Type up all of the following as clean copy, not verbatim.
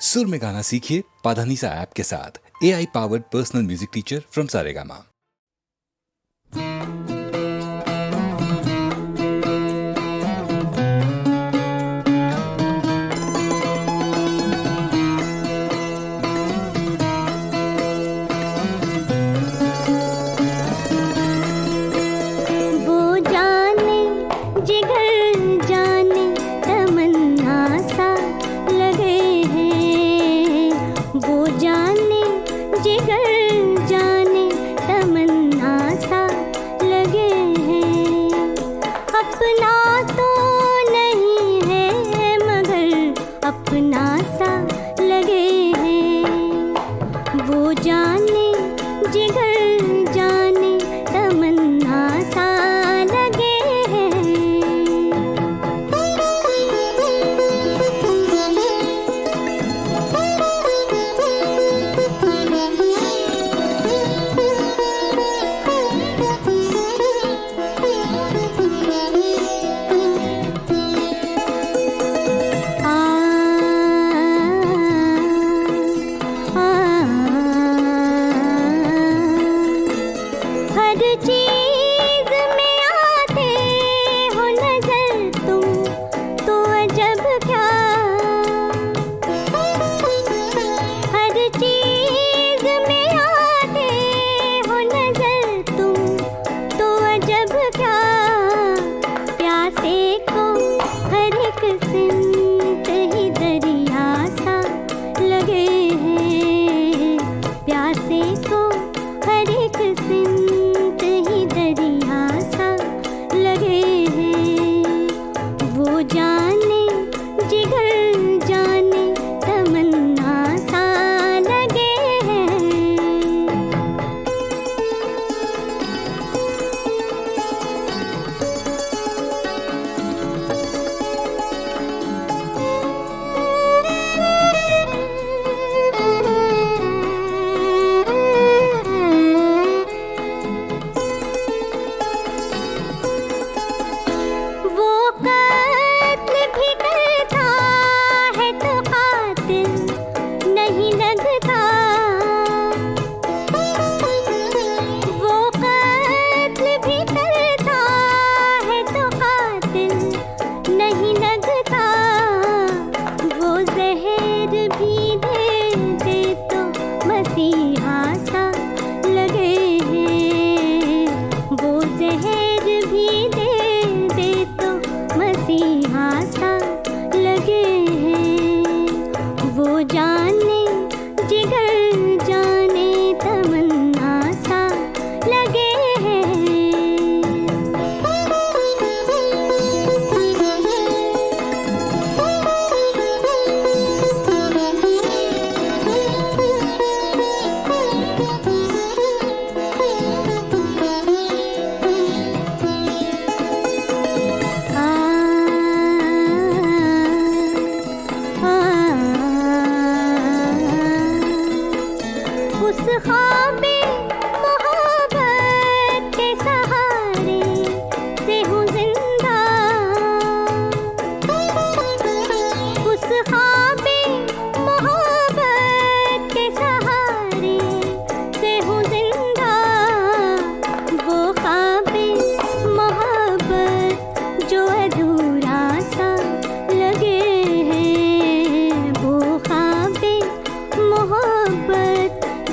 सुर में गाना सीखिए पाधानीसा ऐप के साथ। AI powered personal music teacher from Saregama.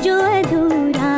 जो अधूरा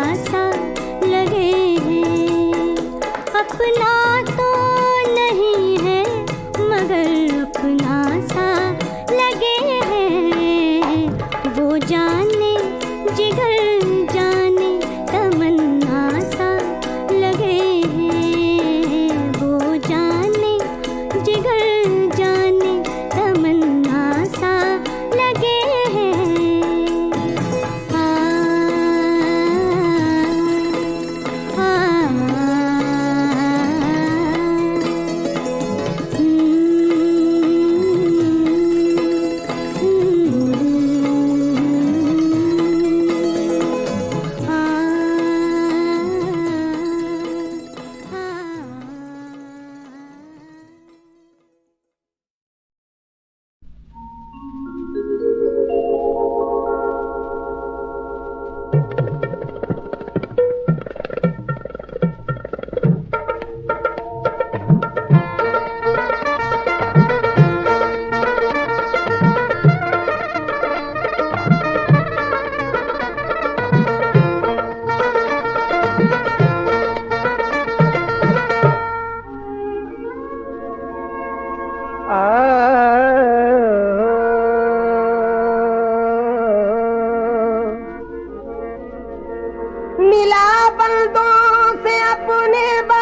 बंदों से अपने बात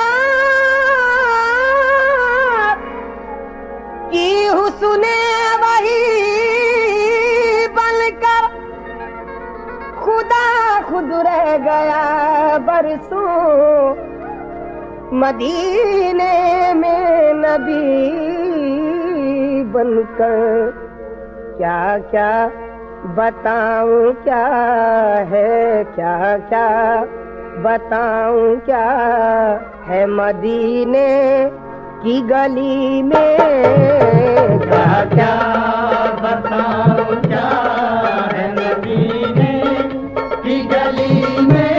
की हुस्ने वही बनकर खुदा खुद रह गया बरसों मदीने में नबी बनकर। क्या क्या बताऊं क्या है, क्या क्या बताऊं क्या है मदीने की गली में। क्या क्या बताऊं क्या है मदीने की गली में।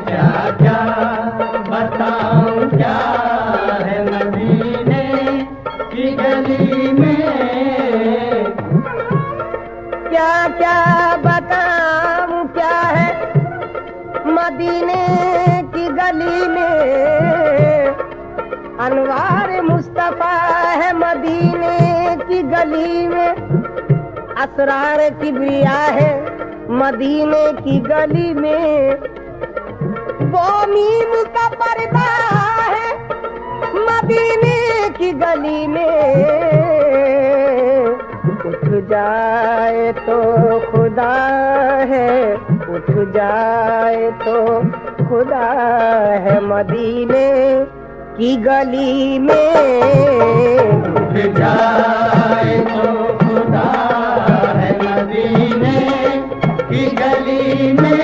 क्या क्या बताऊं क्या है मदीने की गली में। क्या क्या बताऊं क्या है मदीने की गली में। अनवार मुस्तफा है मदीने की गली में। असरार किबरिया है मदीने की गली में। वो मीम का पर्दा है मदीने की गली में। उठ जाए तो खुदा है, उठ जाए तो खुदा है मदीने की गली में। उठ जाए तो खुदा है मदीने की गली में।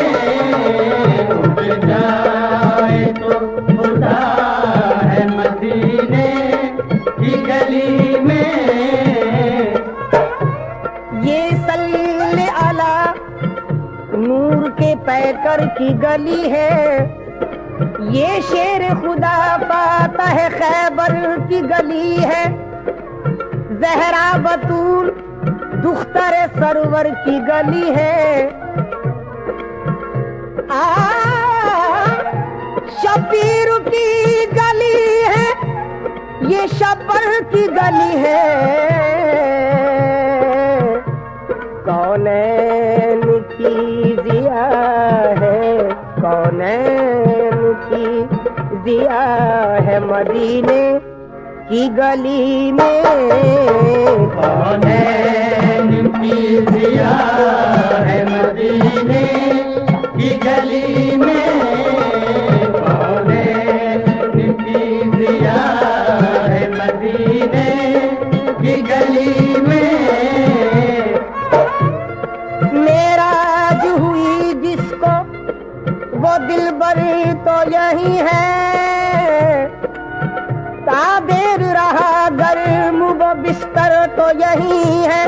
उठ जाए तो खुदा है मदीने की गली में। ये सल्ले अला नूर के पैकर की गली है। ये शेर खुदा पाता है खैबर की गली है। जहरा बतूल दुख्तर सरवर की गली है। शबीर की गली है, ये शब्बर की गली है। कौनैन की जिया है, कौनैन की जिया है मदीने की गली में। कौनैन की जिया है मदीने की गली में। कौनैन की जिया है मदीने की गली में। मेराज हुई जिसको वो दिलबर तो यही है। ताबेर रहा गर्म वो बिस्तर तो यही है।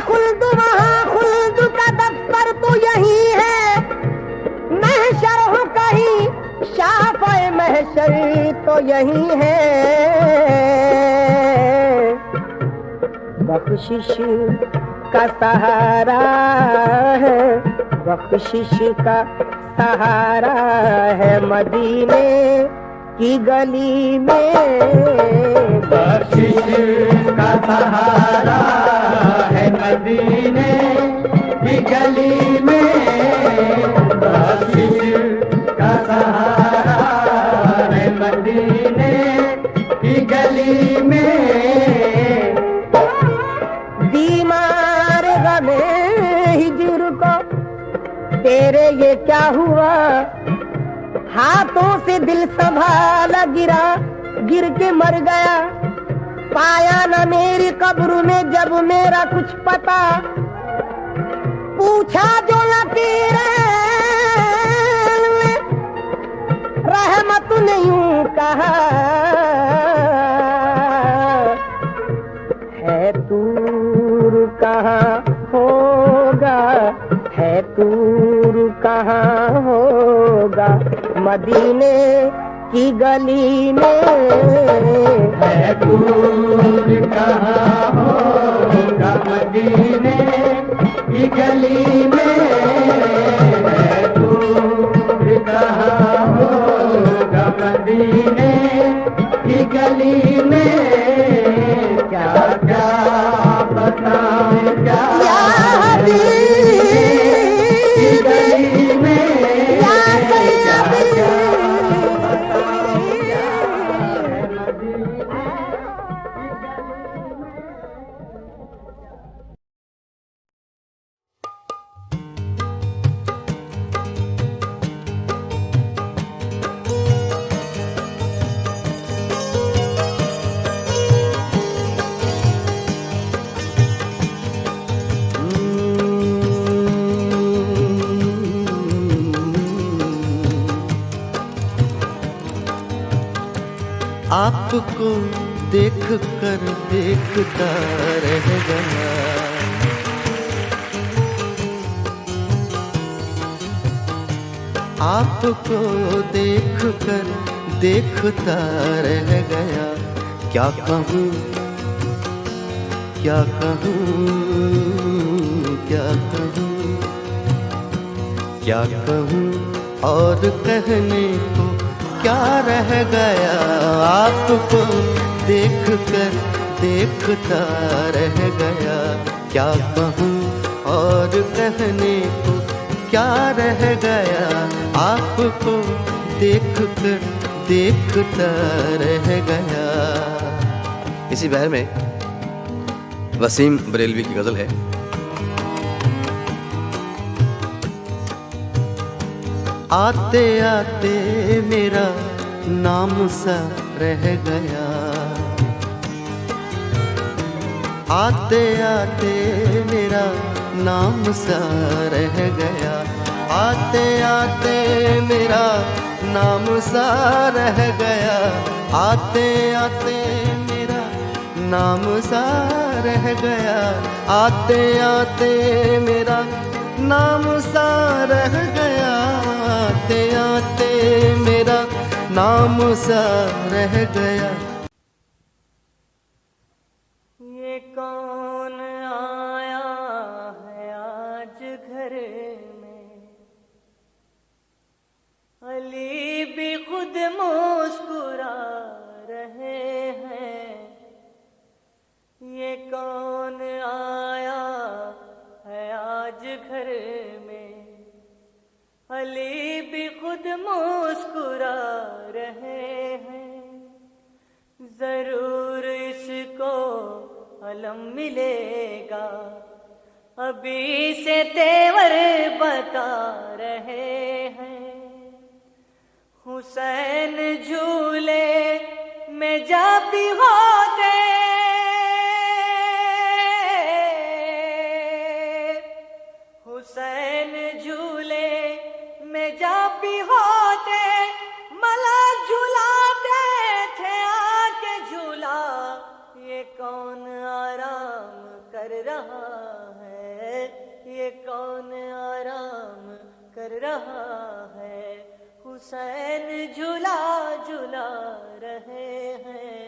खुल्द वहाँ खुल्द का दफ्तर तो यही है। महशर हो कहीं शाफ़े महशर तो यही है। बख्शिश का सहारा है, बख्शिश का सहारा है मदीने की गली में। बख्शिश का सहारा है मदीने की गली में। बख्शिश का सहारा है मदीने की गली में। बीमार गमे हिजर को तेरे ये क्या हुआ। हाथों से दिल संभाला गिरा, गिर के मर गया। पाया न मेरी कब्र में जब मेरा कुछ पता। पूछा जो लकीरें रहमत ने यूं कहा। है दूर कहाँ होगा, है दूर कहाँ होगा मदीने की गली में। है दूर कहाँ होगा मदीने की गली में। है दूर कहाँ होगा मदीने की गली में। क्या क्या बताऊं क्या की गली में। आपको देख कर देखता रह गया। आपको देख कर देखता रह गया। क्या कहूँ क्या कहूँ क्या कहूँ क्या कहूँ और कहने को क्या रह गया। आपको देख कर देखता रह गया। क्या कहूँ और कहने को क्या रह गया। आपको देख कर देखता रह गया। इसी बहर में वसीम बरेलवी की गजल है। आते आते मेरा नाम सा रह गया। आते आते मेरा नाम सा रह गया। आते आते मेरा नाम सा रह गया। आते आते मेरा नाम सा रह गया। आते आते मेरा नाम सा रह गया। आते आते मेरा नाम सा रह गया। ये कौन आया है आज घर में, अली भी खुद मुस्कुरा रहे हैं। ये कौन आया है आज घर में, अली भी खुद मुस्कुरा रहे हैं। जरूर इसको अलम मिलेगा, अभी से तेवर बता रहे हैं। हुसैन झूले में जब भी होते, हुसैन झूले में जब भी होते, मलक झूलाते थे आके झूला। ये कौन आराम कर रहा है, ये कौन आराम कर रहा है। हुसैन झूला झूला रहे हैं,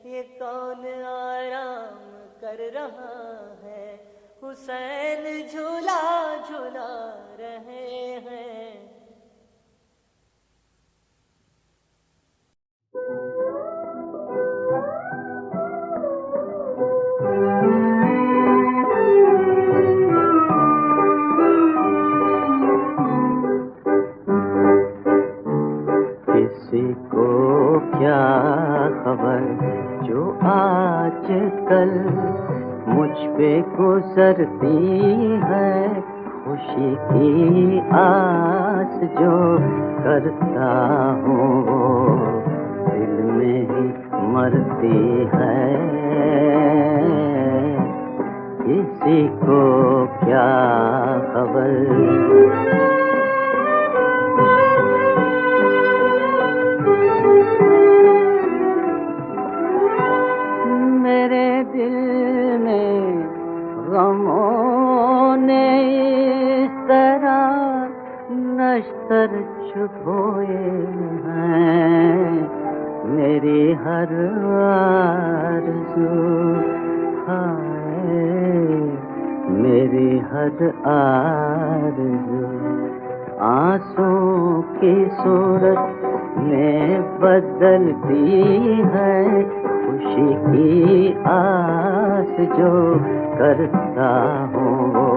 ये कौन आराम कर रहा है। हुसैन झूला झूला रहे हैं। किसी को क्या खबर जो आजकल मुझ पे गुजरती है। खुशी की आस जो करता हूँ वो दिल में ही मरती है। किसी को क्या खबर। मेरे दिल में गमों ने इस तरह नश्तर छुपोए हैं। मेरी हर आरज़ू हाय, मेरी हर आरज़ू आंसू की सूरत में बदलती है। खुशी की आस जो करता हूँ वो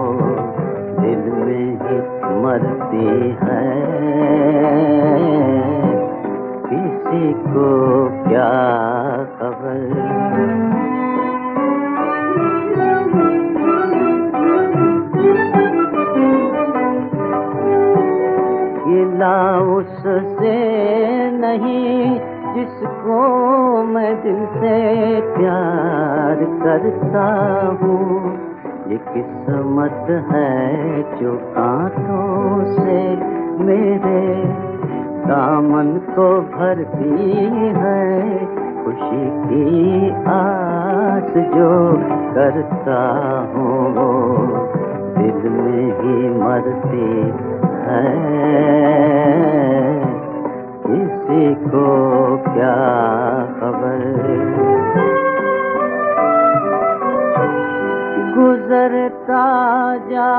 दिल में ही मरती है। किसी को क्या खबर। गिला उससे नहीं जिसको मैं दिल से प्यार करता हूँ। ये किस्मत है जो कांटों से मेरे दामन को भरती है। खुशी की आस जो करता हूँ वो दिल में ही मरती है, किसी को क्या खबर। गुजरता जा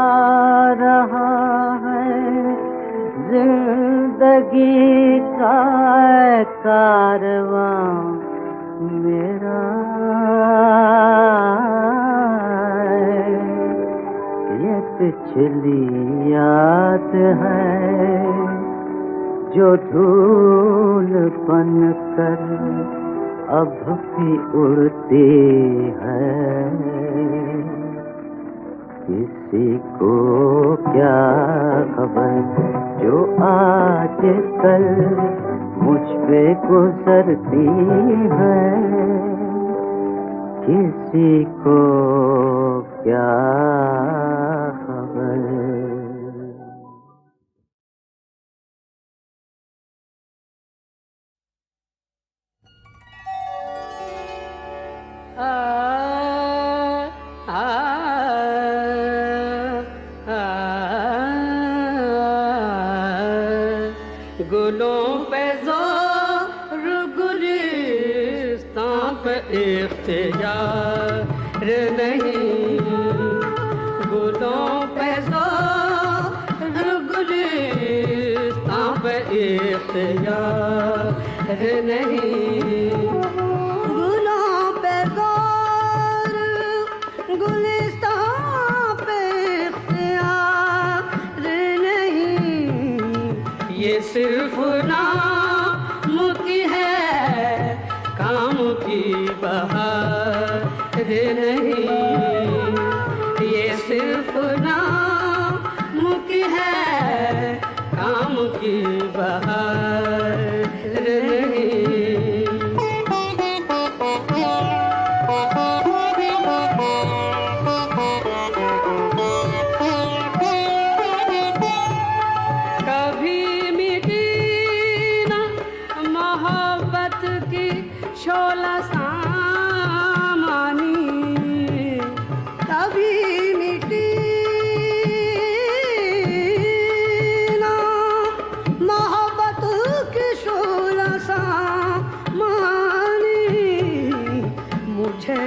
रहा है जिंदगी का कारवां मेरा, ये पिछली याद है जो धूल बन कर अब भी उड़ती है, किसी को क्या खबर जो आज कल मुझ पे गुजरती है, किसी को क्या खबर। गुलों पे ज़ोर गुलिस्तां पे इख्तियार नहीं, गुलों पे ज़ोर गुलिस्तां पे इख्तियार नहीं, गुलों पे ज़ोर गुलिस्तां पे इख्तियार नहीं, ये सिर्फ नाम की है काम की बहार नहीं, ये सिर्फ नाम की है काम की बहार नहीं। शोला सामानी कभी मिटी ना, मोहब्बत की शोला सामानी, मुझे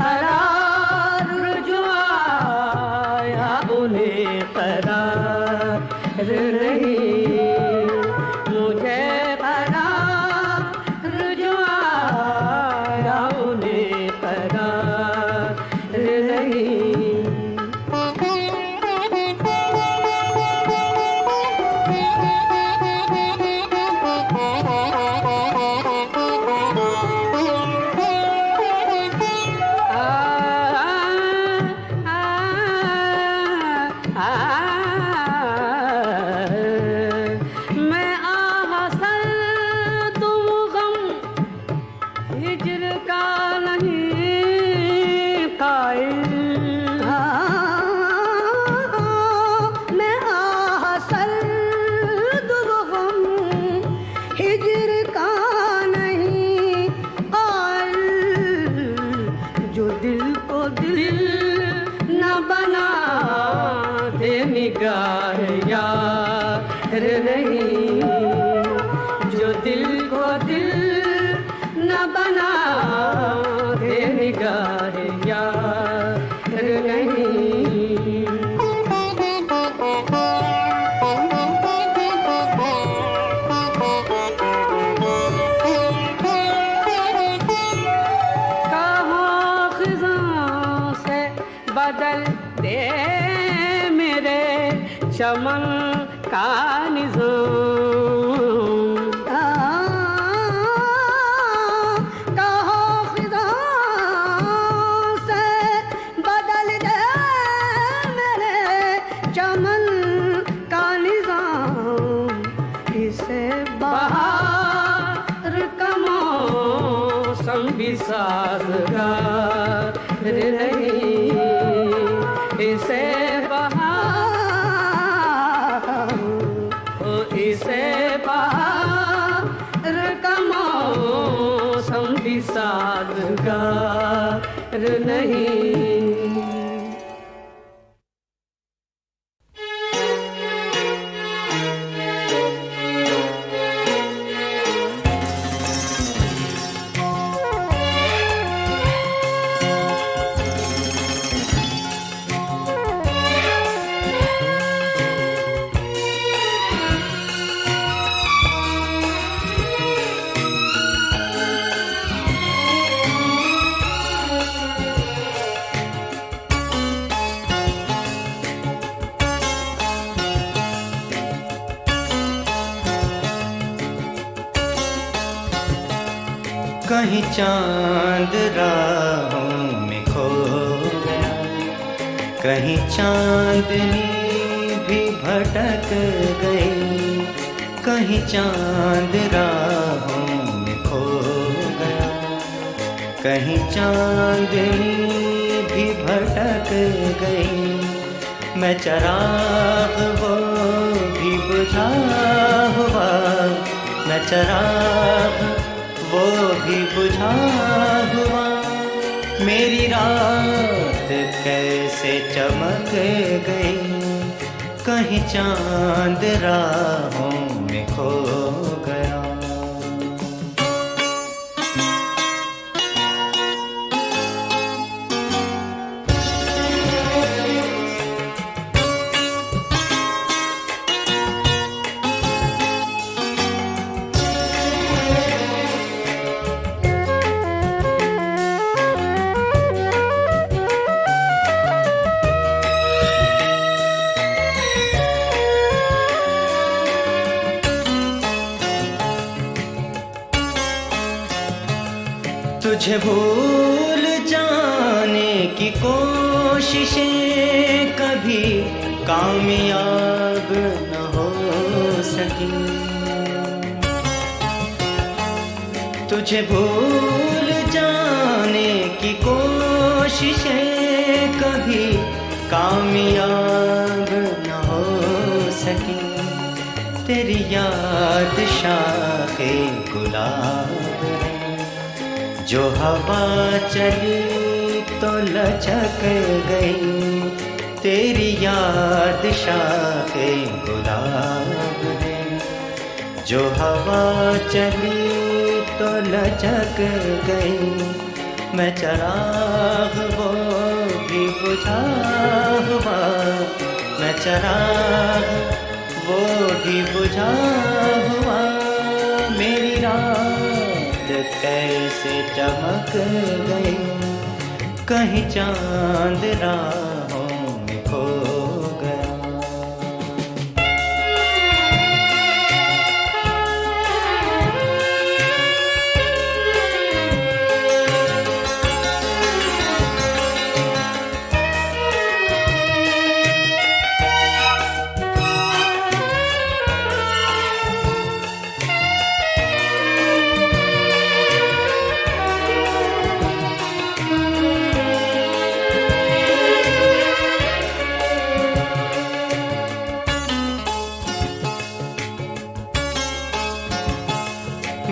करार जो आया उन्हें करार नहीं, मुझे नहीं, जो दिल को दिल न बना दे निगाह यार नहीं। कहाँ खिज़ां से बदल दे मेरे चमन का निज़ाम, कहो ख़िज़ां से बदल दे मेरे चमन का निज़ाम, इसे बहार का मौसम भी साज़गार नहीं, इसे इसे बाहर का मौसम भी नहीं। कहीं चांद राहों में खो गया, कहीं चांदनी भी भटक गई, कहीं चांद राहों में खो गया, कहीं चांदनी भी भटक गई। मैं चराग वो भी बुझा हुआ, मैं चराग वो भी बुझा हुआ, मेरी रात कैसे चमक गई, कहीं चांद राहों में खो गया। तुझे भूल जाने की कोशिशें कभी कामयाब न हो सकी, तुझे भूल जाने की कोशिशें कभी कामयाब न हो सकी। तेरी याद शाखे गुलाब है, जो हवा चली तो लचक गई, तेरी याद शाखे गुलाब है, जो हवा चली तो लचक गई। मैं चराग वो भी बुझा हुआ, मैं चराग वो भी बुझा हुआ, मेरी रात कैसे चमक गई, कहीं चांद राहों में खो गया।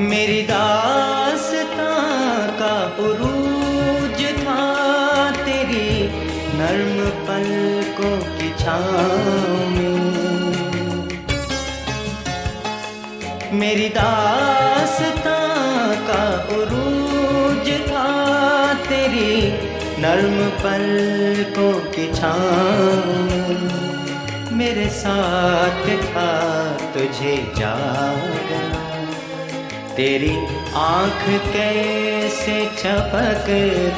मेरी दास्तां का उरूज था तेरी नर्म पलकों की छाँव में, मेरी दास्तां का उरूज था तेरी नर्म पलकों की छाँव में। मेरे साथ था तुझे जागना, तेरी आँख कैसे छपक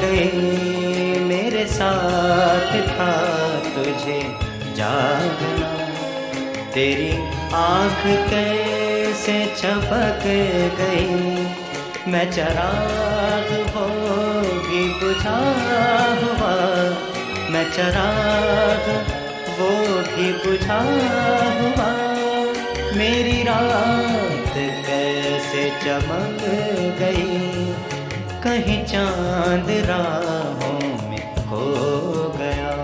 गई, मेरे साथ था तुझे जागना, तेरी आँख कैसे छपक गई। मैं चराग वो भी बुझा हुआ, मैं चराग वो भी बुझा हुआ, मेरी रात कैसे चमक गई, कहीं चांद राहों में खो गया।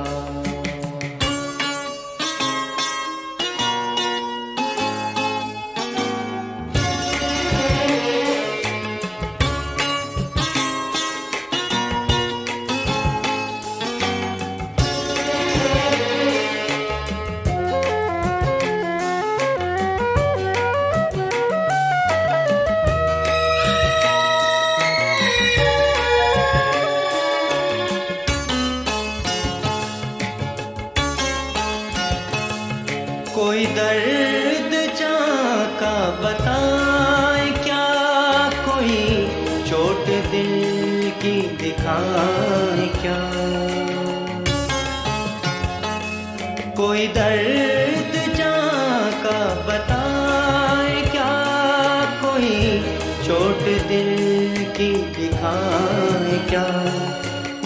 कोई दर्द जां का बताए क्या, कोई चोट दिल की दिखाए क्या, कोई दर्द जां का बताए क्या, कोई चोट दिल की दिखाए क्या।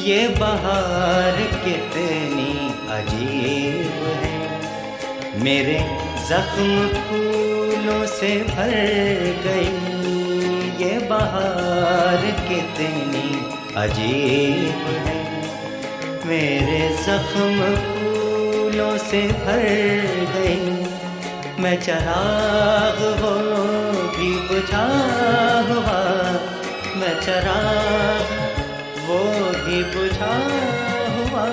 ये बहार कितनी अजीब है, मेरे जख्म फूलों से भर गई। ये बहार कितनी अजीब है, मेरे जख्म फूलों से भर गई। मैं चराग वो भी बुझा हुआ, मैं चराग वो भी बुझा हुआ।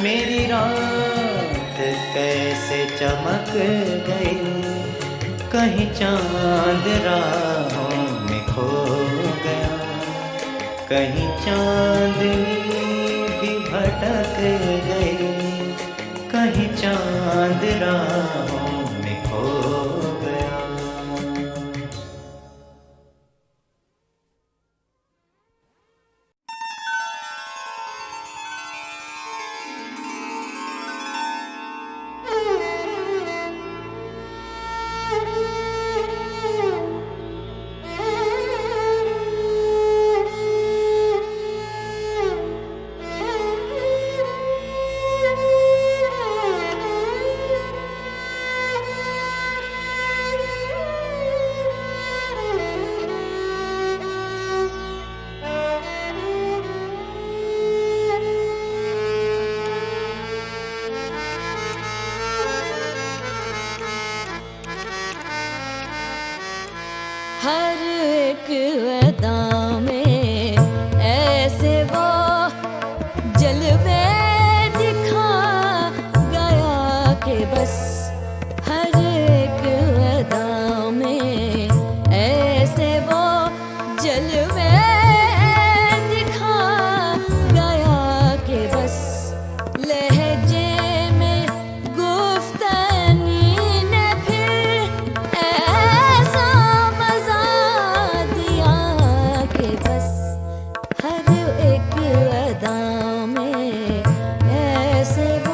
मेरी रात कैसे चमक गई, कहीं चांद राहों में खो गया, कहीं चांदनी भी भटक गई, कहीं चांद राहों में खो गया। हर एक अदा में ऐसे वो जलवे दिखा गया कि बस, हर एक अदा में ऐसे वो जलवे दिखा गया कि बस। लहजे में गुफ्तनी ने फिर ऐसा मजा दिया कि बस, हर एक अदा में ऐसे वो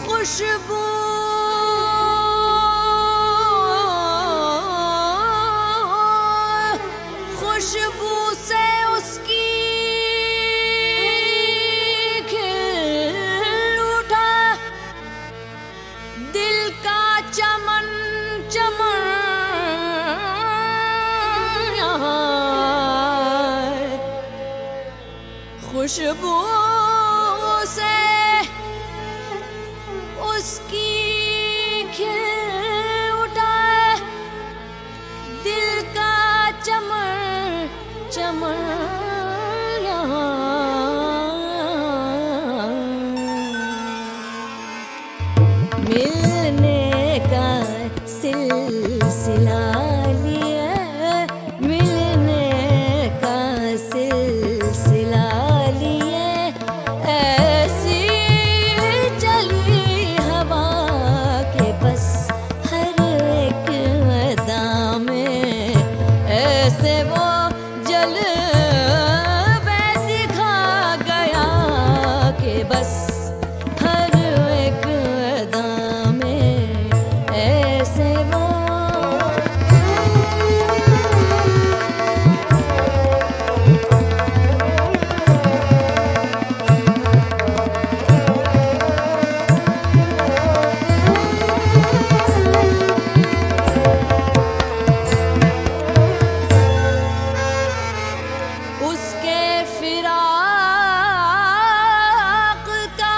खुशबू खुशबू से उसकी खिल उठा दिल का चमन चमन। खुशबू से उसकी खिल उठा दिल का चमन चमन। मिलने का सिलसिला लिए, मिलने का सिलसिला लिए, ऐसी चली हवा के बस, हर एक अदा में ऐसे वो जलवे दिखा गया कि बस, हर एक अदा में ऐसे वो उसके फिराक का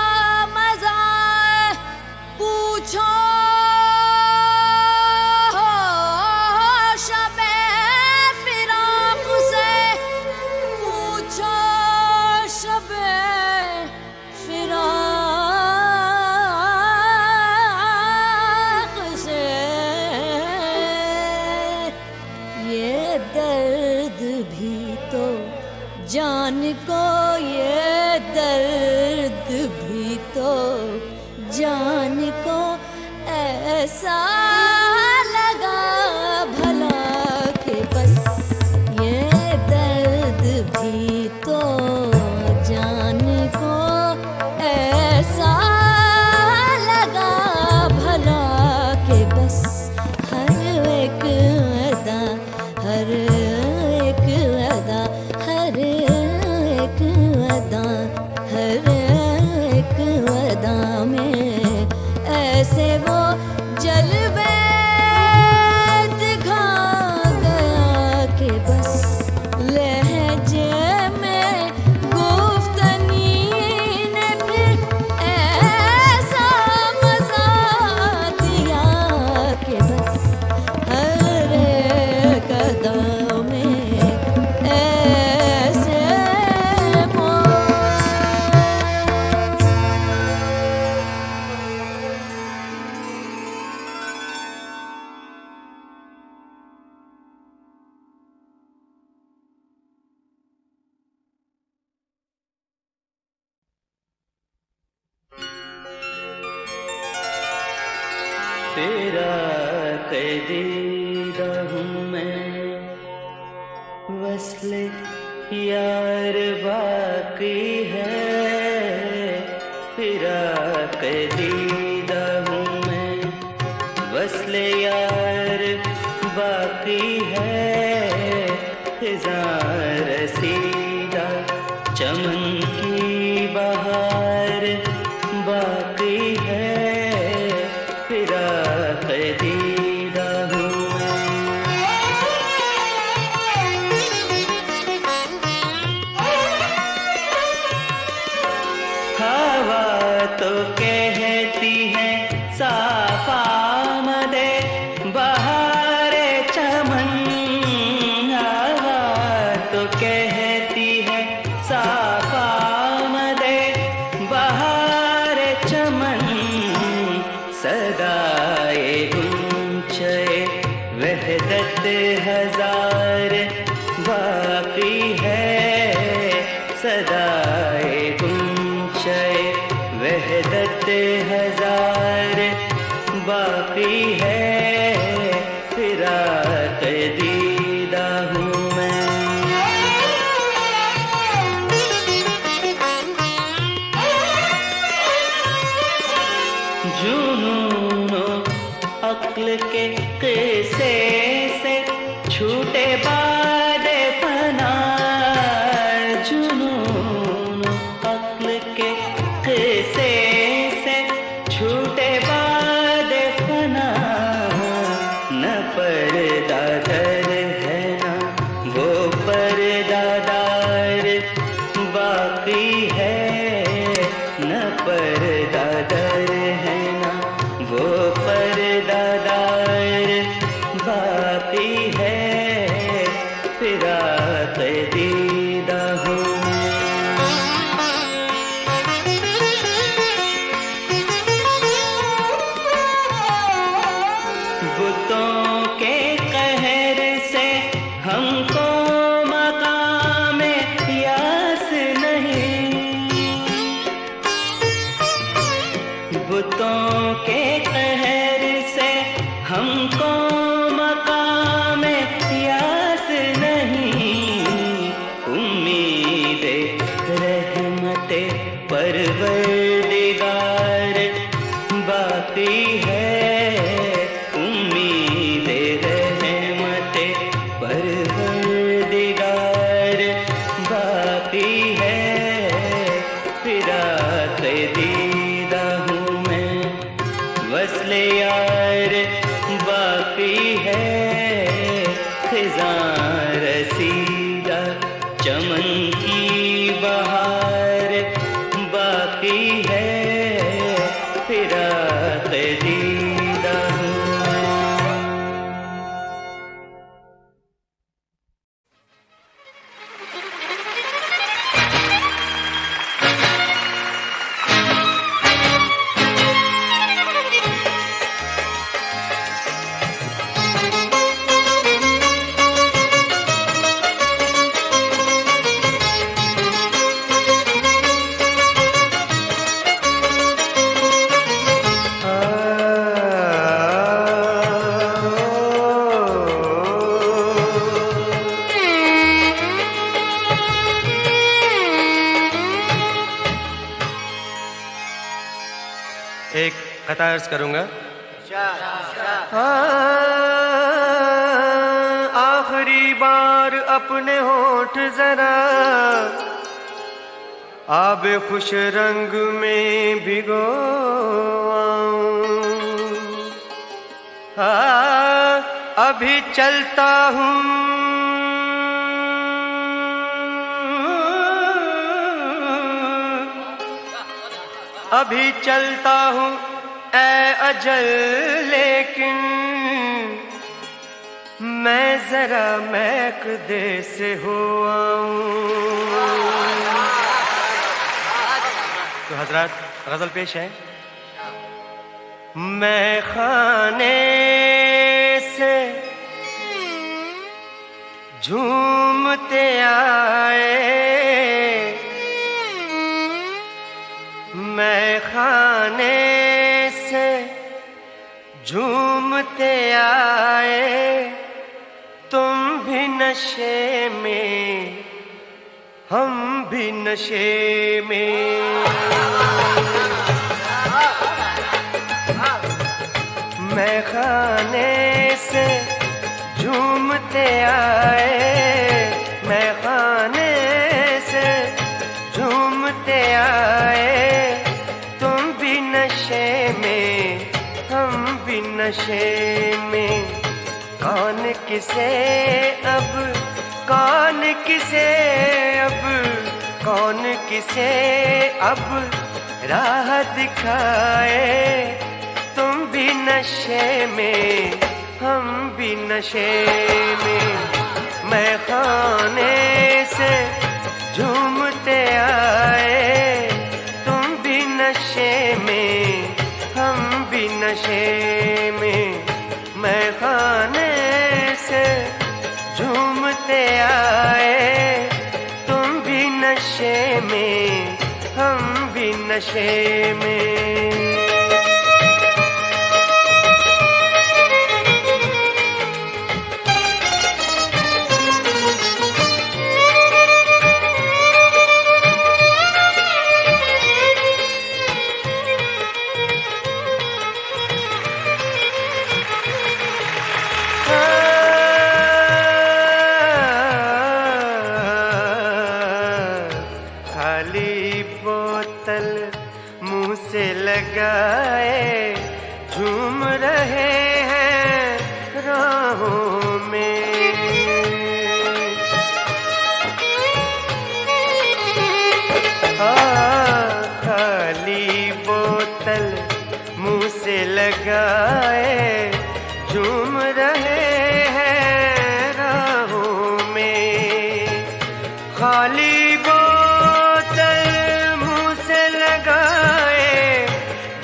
मजा पूछो शबे फिराक से, पूछो शबे जान को ये दर्द भी तो जान को ऐसा लगा भला कि बस ये दर्द भी तो जान को ऐसा लगा भला कि बस हर एक अदा हर एक अदा हर एक अदा हर एक अदा में ऐसे वो जलवे दिखा गया कि बस लहजे में गुफ्तनी ने फिर ऐसा मजा दिया कि बस हर एक अदा में ऐसे तेरा कैदीदा हूँ मैं, वस्ले यार बाकी है। तेरा कैदीदा हूँ मैं, वस्ले यार बाकी है। खिज़ां रसीदा चमन की बहार बाकी है। तेरा कैदीदा हूँ हवा तो कहती है साफा मदे बहारे चमन। हवा तो कहती है साफा मदे बहारे चमन। सदाए गुंचे वहदत हजार बाकी है। सदाए गुंचे वहदत हजार बाकी है। तेरा कैदीदा हूँ मैं। जुनूनो अक्ल के किस्से से छूटे बाद फना। जुनूनो अक्ल के किस्से से छूटे बाद फना। न पर्दादर है ना वो पर्दादार बाकी है। न पर्दादर है ना वो पर्दादार बाकी है। तेरा कैदीदा हूँ बुतों के कहर से हमको मकाम यास नहीं। बुतों के कहर से हमको मकाम यास नहीं। उम्मीद रहमते परवरदिगार बाकी है। उम्मीद रहमते परवरदिगार बाकी है। तेरा कैदीदा हूँ मैं, वस्ले यार बाकी है। खिज़ां रसीदा चमन की बहार बाकी है। तेरा कैदीदा हूँ एक कता अर्ज करूंगा। आखिरी बार अपने होठ जरा आबे खुश रंग में भिगो अभी चलता हूँ अभी चलता हूँ ऐ अजल, लेकिन मैं जरा महक दे से हो आऊं। तो हजरात गजल पेश है। मैं खाने से झूमते आए, मैं खाने से झूमते आए, तुम भी नशे में हम भी नशे में। मैं खाने से झूमते आए, मैं खाने से झूमते आए, तुम भी नशे में हम भी नशे में। कौन किसे अब कौन किसे अब कौन किसे अब राह दिखाए, तुम भी नशे में हम भी नशे में। मैं खाने से झूमते आए, तुम भी नशे में हम भी नशे में। मैं खाने से झूमते आए, तुम भी नशे में हम भी नशे में। खाली बोतल मुंह से लगाए झूम रहे हैं राहों में। खाली बोतल मुंह से लगाए झूम रहे हैं राहों में। खाली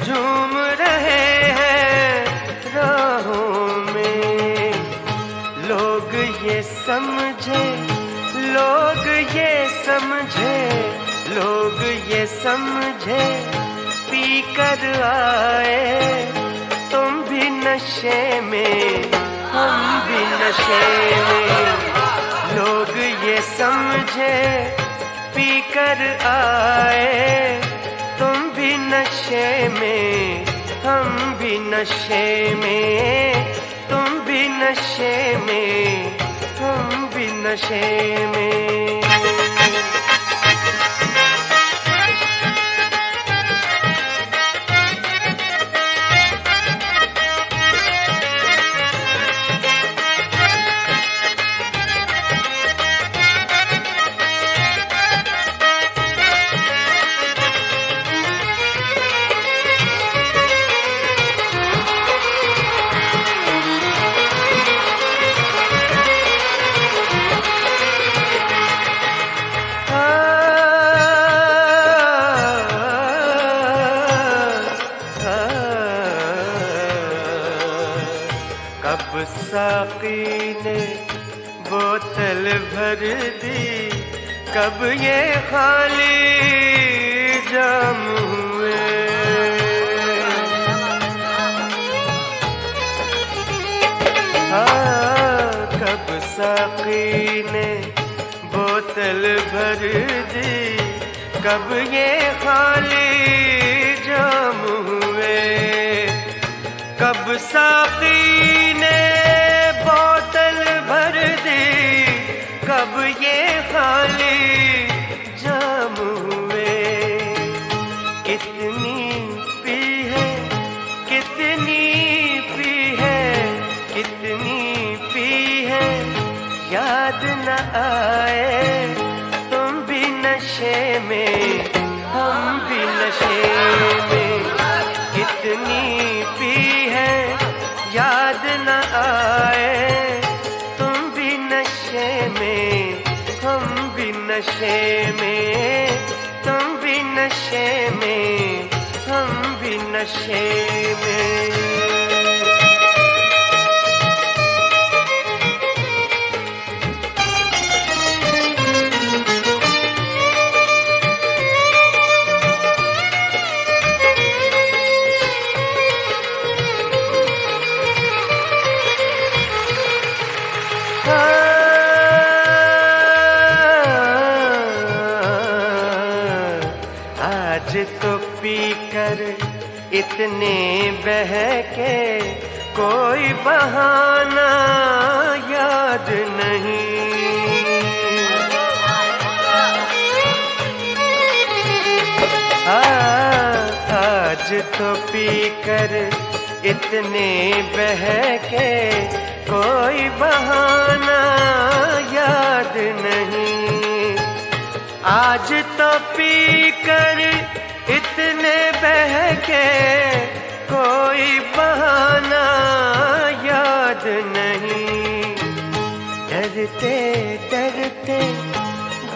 झूम रहे हैं राहों में। लोग ये समझे लोग ये समझे लोग ये समझे पी कर आए, तुम भी नशे में हम भी नशे में। लोग ये समझे पी कर आए, तुम भी नशे में हम भी नशे में। तुम भी नशे में हम भी नशे में। कब साकी ने बोतल भर दी, कब ये खाली जाम हुए। कब साकी ने बोतल भर दी, कब ये खाली जाम हुए। साकी ने बोतल भर दी, कब ये खाली जाम हुए। कितनी पी है, कितनी पी है, कितनी पी है, याद न आए। तुम भी नशे में, हम भी नशे में, कितनी पी है, याद न आए। तुम भी नशे में, हम भी नशे में, तुम भी नशे में, हम भी नशे में। आज तो पीकर इतने बहके कोई बहाना याद नहीं। आज तो पीकर इतने बहके कोई बहाना याद नहीं। आज तो पीकर इतने बहके कोई बहाना याद नहीं। डरते डरते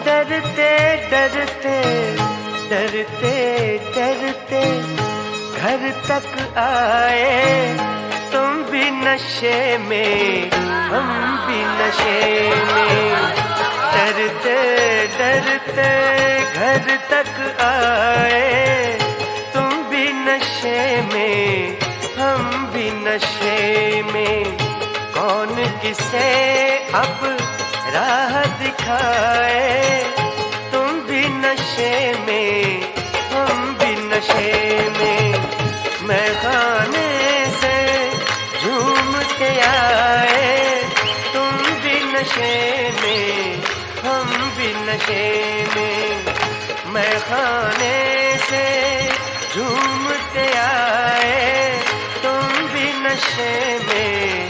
डरते डरते डरते डरते घर तक आए। तुम भी नशे में, हम भी नशे में, डरते डरते घर तक आए। तुम भी नशे में, हम भी नशे में, कौन किसे अब राह दिखाए। तुम भी नशे में, हम भी नशे में, मैं खाने से झूम के आए। तुम भी नशे में, हम भी नशे में, मैं खाने से झूमते आए। तुम भी नशे में,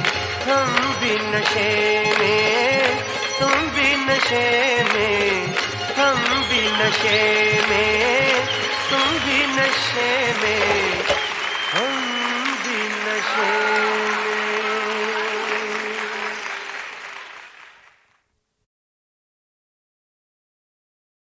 हम भी नशे में, तुम भी नशे में, हम भी नशे में, तुम भी नशे में।